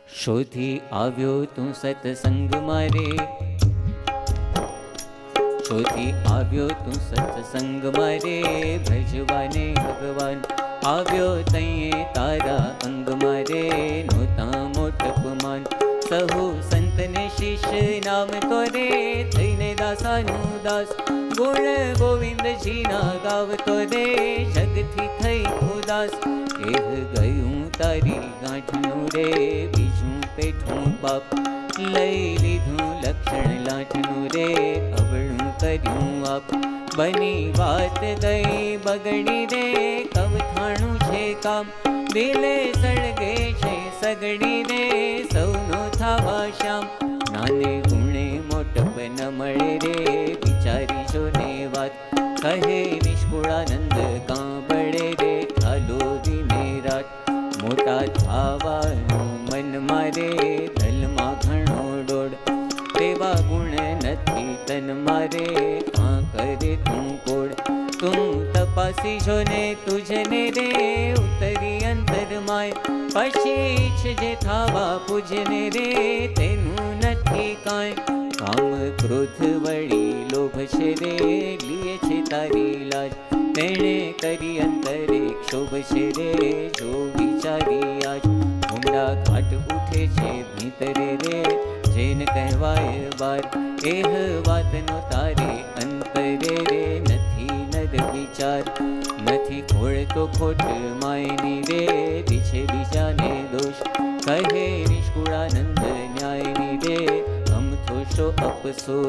શોધી આવ્યો તું સત્સંગ મારે, શોધી આવ્યો તું સત્સંગ મારે, ભજવાને ભગવાન આવ્યો તઈએ તારા અંગ મારે, નોતા મોટપમાન સહુ સંતને શિષ્ય નામ તોરે, થઈને દાસાનું દાસ ગુણ ગોવિંદજીના ગાવતો રે, જગથી થઈ ઉદાસ એહ ગયું તારી ગાંઠનું રે, બીજું પેઠું બાપ લઈ લીધું લક્ષણ લાઠનું રે, અવળું કર્યું આપ બની વાત ગઈ બગડી રે, કવથાણું છે કામ દિલે સળગે છે સગડી રે, સૌનો થાવા શ્યામ નાને ગુણે મોટપ ન મળે રે, વિચારી જો ને વાત કહે નિષ્કુળાનંદ કાં બળે રે, ચાલો દિને રાત મોટા થાવાનું મન મારે, ધલમાં ઘણો દોડ તેવા ગુણ નથી તન મારે, કાં કરે તું કોડ તું તપાસી જો ને તુજને રે, ઉતરી અંતરમાય પછી છે થાવા પૂજને રે, તેનું નથી કાંઈ કામ ક્રોધ વળી લોભ છે રે, લીએ છે તારી લાજ તેણે કરી અંતરે ક્ષોભ છે રે, જો વિચારી આજ ઊંડા ઘાટ ઉઠે છે ભીતરે રે, જેન કહેવાય બાર એહ વાતનો તારે અંતરે રે, નથી નર વિચાર નથી ખોળ તો ખોટ માયની રે, દીછે બીજાને દોષ કહે નિષ્કુળાનંદ ન્યાયની રે, અમથો શો અપસો